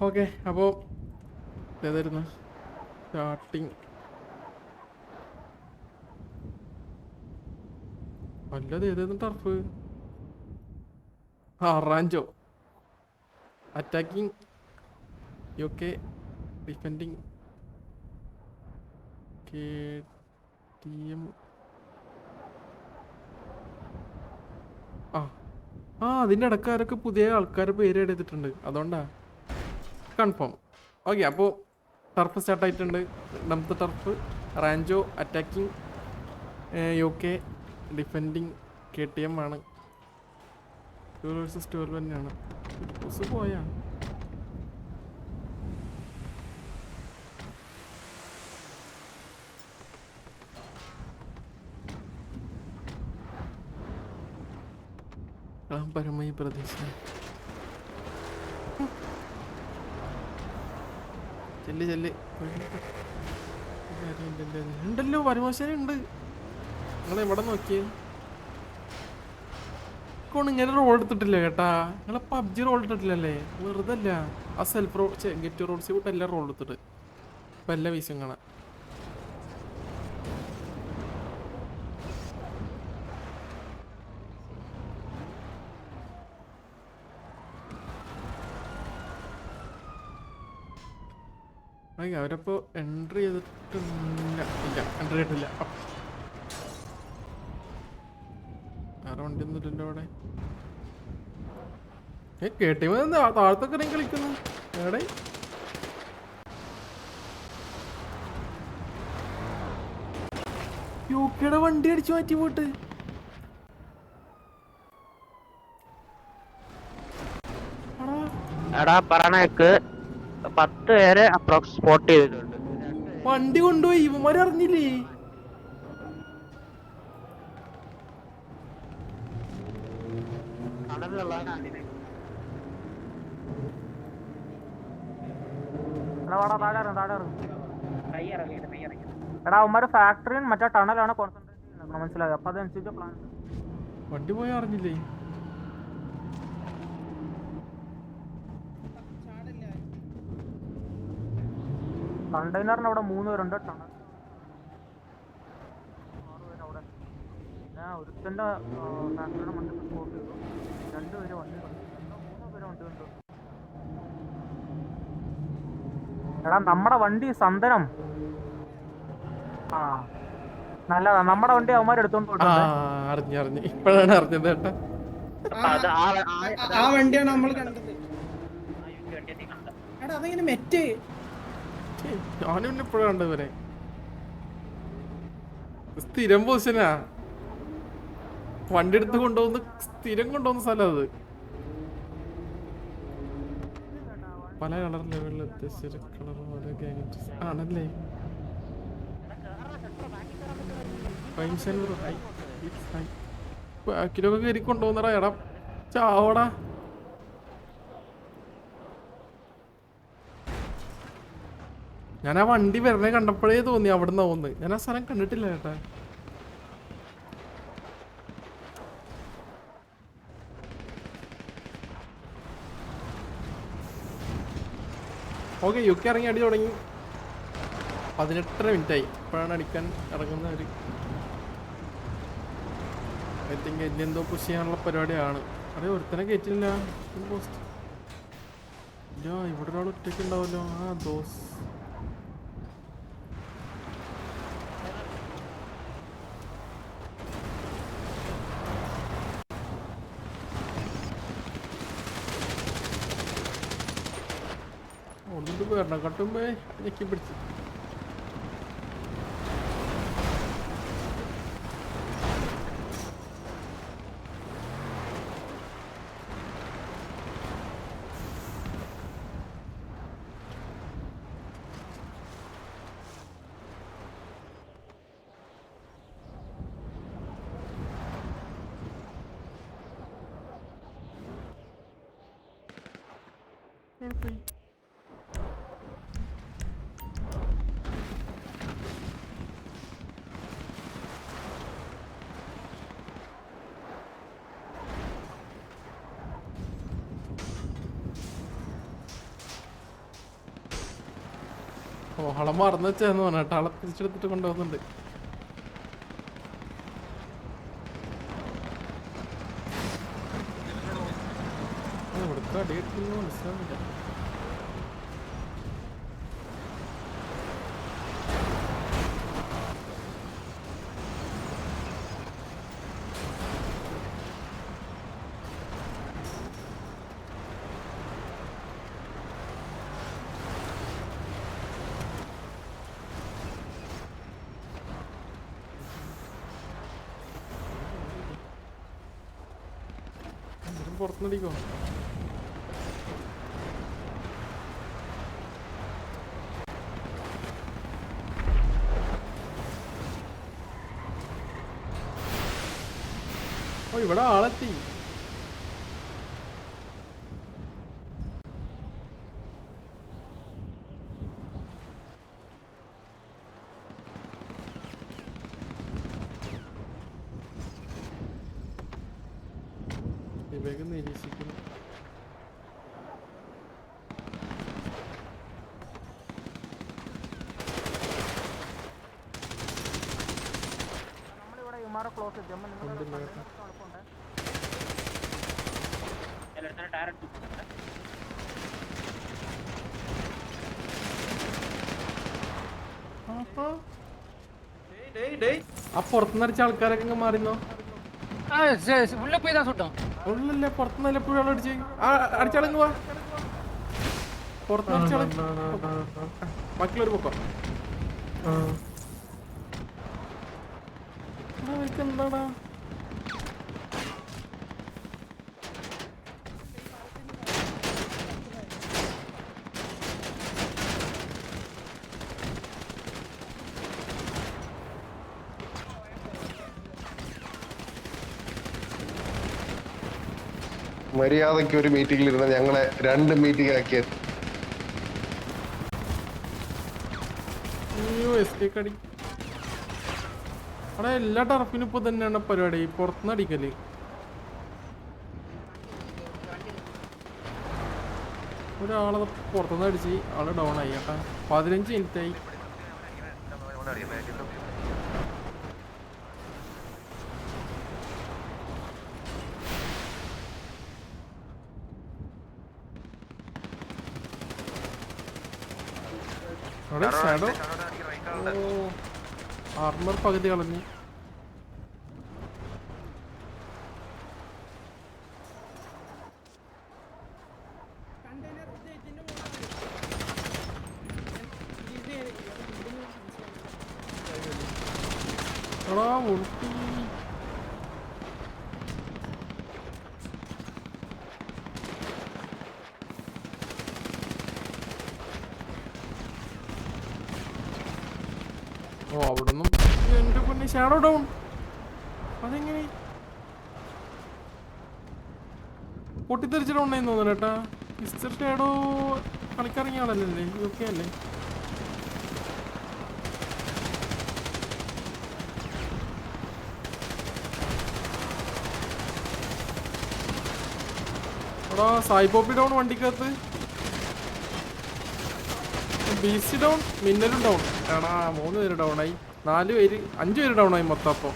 Okay അപ്പോൾ ഏതായിരുന്നു starting? അല്ലത് ഏതായിരുന്നു turf? Rancho. Attacking UK, defending KTM. അതിൻ്റെ ഇടക്കാരൊക്കെ പുതിയ ആൾക്കാരുടെ പേര് എടുത്തിട്ടുണ്ട്, അതുകൊണ്ടാ കൺഫേം. ഓക്കെ, അപ്പോൾ ടർഫ് സ്റ്റാർട്ടായിട്ടുണ്ട്. രണ്ടാമത്തെ turf Rancho. Attacking UK, defending KTM ആണ്. 12 vs 12 തന്നെയാണ്. പോയാ പരമായി പ്രദേശം. ചെല്ല് ഉണ്ടല്ലോ, പരമാശാല ഉണ്ട്. നിങ്ങൾ എവിടെ നോക്കിയേ? ഇങ്ങനെ റോൾ എടുത്തിട്ടില്ല കേട്ടാ. നിങ്ങളെ PUBG റോൾ എടുത്തിട്ടില്ലല്ലേ? വെറുതെ അല്ല. ആ സെൽഫ് റോൾ ഗെറ്റ് റോൾസ് കൂട്ട് എല്ലാം റോൾ എടുത്തിട്ട് ഇപ്പം എല്ലാ വീസും കാണാം. അവരപ്പോ എൻട്രി ചെയ്തിട്ടില്ല. എൻട്രി ചെയ്തിട്ടില്ല. വേറെ വണ്ടി ഒന്നും ഇല്ലല്ലോ അവിടെ. KTM താഴത്തൊക്കെ ഇറങ്ങി കളിക്കുന്നു. എവിടെ യുകെയുടെ വണ്ടി അടിച്ചു മാറ്റി പോയിട്ട്. വണ്ടി കൊണ്ടുപോയി. ഇവന്മാര് അറിഞ്ഞില്ലേ? എടാ അവന്മാര് ഫാക്ടറിയും മറ്റേ ടണലാണ് കോൺസെൻട്രേറ്റ് ചെയ്യുന്നത്, മനസ്സിലായി? അപ്പൊ അതനുസരിച്ച് പ്ലാൻ. വണ്ടി പോയി അറിഞ്ഞില്ലേ? കണ്ടെയ്നറിന് അവിടെ 3 പേരുണ്ട്, ടണൽ 6 പേര് അവിടെ. പിന്നെ ഒരുത്തന്റെ ഫാക്ടറിയുടെ വണ്ടി സ്പോട്ട് ചെയ്തു. 2 പേര് വണ്ടി കണ്ടു, 3 പേര് വണ്ടി കണ്ടു. എടാ നമ്മുടെ വണ്ടി സന്തനം നല്ലതാ. നമ്മുടെ വണ്ടി അവന്മാർ എടുത്തോണ്ട് പോയിട്ടുണ്ട്. അറിഞ്ഞു ഇപ്പോഴാണ് അറിഞ്ഞത് കേട്ടാ. ആ വണ്ടിയാണ് നമ്മൾ കണ്ടത്. എടാ അതെങ്ങനെ മെറ്റ്? ഞാനും ഇപ്പോഴാണ് കണ്ടത്. വരെ സ്ഥിരം പൊസിഷനാ. വണ്ടി എടുത്ത് കൊണ്ടുപോകുന്ന സ്ഥിരം കൊണ്ടുപോകുന്ന സ്ഥലം അത്. പല കളർ ലെവലിൽ വ്യത്യസ്ത കളർ ആണല്ലേ. ബാക്കിലൊക്കെ കയറി കൊണ്ടുപോകുന്നടാ. എടാ ചാവടാ. ഞാൻ ആ വണ്ടി വരണേ കണ്ടപ്പോഴേ തോന്നി അവിടെ നിന്ന് പോകുന്നത്. ഞാൻ ആ സ്ഥലം കണ്ടിട്ടില്ല ചേട്ടാ. ഓക്കെ, UK ഇറങ്ങി അടി തുടങ്ങി. 18 മിനിറ്റായി. ഇപ്പോഴാണ് അടിക്കാൻ ഇറങ്ങുന്നവർ. ഐ തിങ്ക് എന്തോ പുഷ് ചെയ്യാനുള്ള പരിപാടിയാണ്. അതെ, ഒരുത്തനെ കയറ്റില്ല. ഇവിടെ ഒരാൾ ഒറ്റയ്ക്ക് ഉണ്ടാവല്ലോ. ദോസ് ഒന്നിട്ട് പേരണ കട്ടുമ്പേ ഞെക്കി പിടിച്ച്. ഓഹളം മറന്നു വെച്ചേന്ന് പറഞ്ഞിട്ട് ആളെ തിരിച്ചെടുത്തിട്ട് കൊണ്ടുപോകുന്നുണ്ട്. ഇവിടുത്തെ അടി കിട്ടുന്നു മനസ്സിലാവില്ല. പുറത്തുനിന്നടിക്കോ? ഓ ഇവിടെ ആളെത്തി. വേഗം നിരീക്ഷിക്കുന്നു. നമ്മളിവിടെ ഇമാരെ ക്ലോസ് എത്തി. അമ്മ നിങ്ങളുടെ എളുപ്പമുണ്ട്. ആ പുറത്തുനിന്ന് അടിച്ച ആൾക്കാരൊക്കെ ഇങ്ങ് മാറിന്നോ? உள்ள போய் தான் சுட்டோம். ഉള്ളല്ലേ പുറത്തുനിന്ന് എപ്പോഴും ആൾ അടിച്ച് അടിച്ചാളിങ് പോവാ. പുറത്തുനിന്ന് അടിച്ചാള് ബാക്കിയുള്ളൊരു പൊക്കം. എന്താടാ മര്യാദയ്ക്ക് ഒരു മീറ്റിംഗിൽ ഇരുന്ന ഞങ്ങളെ 2 മീറ്റിംഗ് ആക്കിയത്. അടി അവിടെ എല്ലാ ടർഫിനും ഇപ്പൊ തന്നെയാണ് പരിപാടി. പുറത്തുനിന്ന് അടിക്കല്. ഒരാളെ പുറത്തുനിന്ന് അടിച്ച് ആള് ഡൗൺ ആയി കേട്ടാ. 15 മിനിറ്റ് ആയി. ആർമർ പകുതി കളഞ്ഞ്. ഉൾട്ടി ഓ അവിടുന്ന് എന്റെ പൊന്നെ ഷാഡോ ഡൗൺ. അതെങ്ങനെ പൊട്ടിത്തെറിച്ച് ഡൗൺ ആയി തോന്നുന്നു കേട്ടാ. മിസ്റ്റർ ഷാഡോ കളിക്കിറങ്ങിയ ആളല്ലേ? ഓക്കെ അല്ലേ? എടാ സായിബോബി ഡൗൺ വണ്ടിക്കകത്ത്. ബി സി ഡൗൺ, മിന്നലും ഡൗൺ. എടാ 3 പേര് ഡൗൺ ആയി. 5 പേര് ഡൗൺ ആയി മൊത്തം. അപ്പോൾ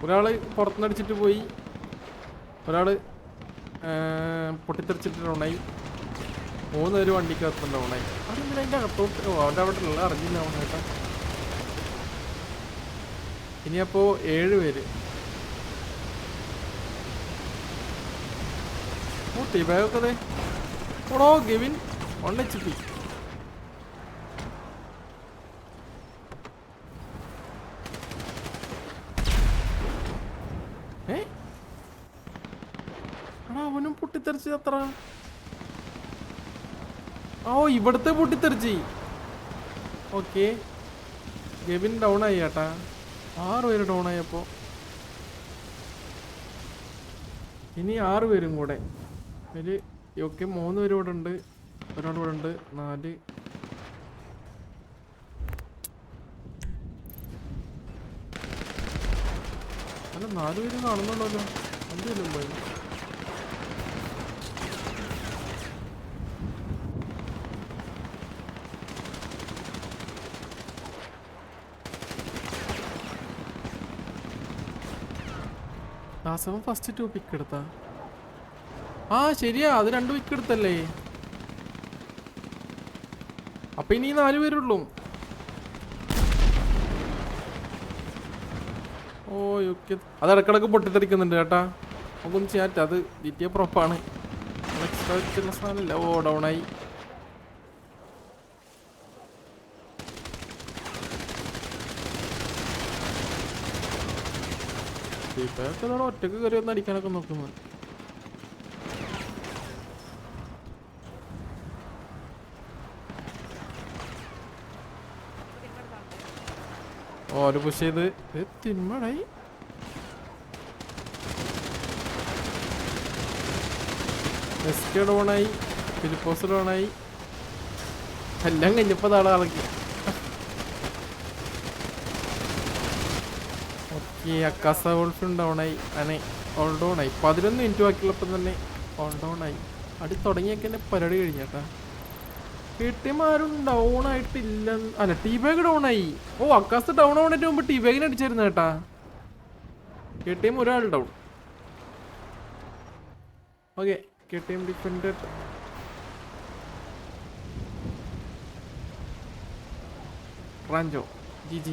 ഒരാള് പുറത്തുനിന്നടിച്ചിട്ട് പോയി, ഒരാള് പൊട്ടിത്തെറിച്ചിട്ട് ഡൗൺ ആയി, 3 പേര് വണ്ടിക്കകത്ത് ഡൗൺ ആയി. അതെന്തിനാ അതിൻ്റെ അകത്തോട്ട്? ഓ അവൻ്റെ അവിടെ ഉള്ള അറിഞ്ഞില്ല അവൻ കേട്ടാ. ഇനിയപ്പോൾ 7 പേര്. ഓ ടീബായൊക്കെ ഓടോ ഗെവിൻ 1 HP. അവനും പൊട്ടിത്തെറിച്ച് അത്ര. ഓ ഇവിടുത്തെ പൊട്ടിത്തെറിച്ച്. ഓക്കെ ഗെവിൻ ഡൗൺ ആയി ചേട്ടാ. 6 പേര് ഡൗൺ ആയപ്പോ. ഇനി 6 പേരും കൂടെ. അതില് ഓക്കെ 3 പേര് ഇവിടെ ഉണ്ട്, ഒരാൾ ഇവിടെ ഉണ്ട്. 4 അല്ല 4 പേര് കാണുന്നുണ്ടല്ലോ. എന്തെങ്കിലും പോയി. ദാസവൻ ഫസ്റ്റ് 2 പിക്ക് എടുത്താ? ആ ശരിയാ, അത് 2 പിക്ക് എടുത്തല്ലേ. അപ്പൊ ഇനി 4 പേരുള്ളൂ. ഓ യുക്കെ അത് ഇടക്കിടക്ക് പൊട്ടിത്തെറിക്കുന്നുണ്ട് കേട്ടാ. നമുക്കൊന്ന് ചെയ്യാറ്റ, അത് GTA പ്രൊപ്പാണ്. എക്സ്ട്രാ വെച്ചുള്ള സാധനമില്ല. ഓ ഡൗണായി. ഇപ്പൊക്കെ ഇതോടെ ഒറ്റക്ക് കയറി ഒന്ന് അടിക്കാനൊക്കെ നോക്കുന്നു. ഓര് പുഷ് ചെയ്ത് തിന്മടായി. എസ്കെ ഡോണായി, ഫിലിപ്പോസ് ഡോണായി. എല്ലാം കഴിഞ്ഞപ്പോ താളെ ഇളക്കി. ഓക്കെ, അക്കാസ വോൾഫും ഡൗണായി. അനെ ഓൾ ഡൗണായി. 11 മിനിറ്റ് ബാക്കിയുള്ളപ്പം തന്നെ ഓൾ ഡൗണായി. അടി തുടങ്ങിയൊക്കെ തന്നെ പരിപാടി കഴിഞ്ഞേട്ടാ. KTM ആരും ഡൗൺ ആയിട്ടില്ല. അല്ല, ടീ ബാഗ് ഡൗൺ ആയി. ഓ അക്കാസ് ഡൗൺ ആവണേറ്റ് മുമ്പ് ടീ ബാഗിന് അടിച്ചായിരുന്നു കേട്ടാ. KTM ഒരാൾ down. Okay, KTM defended. Rancho GG.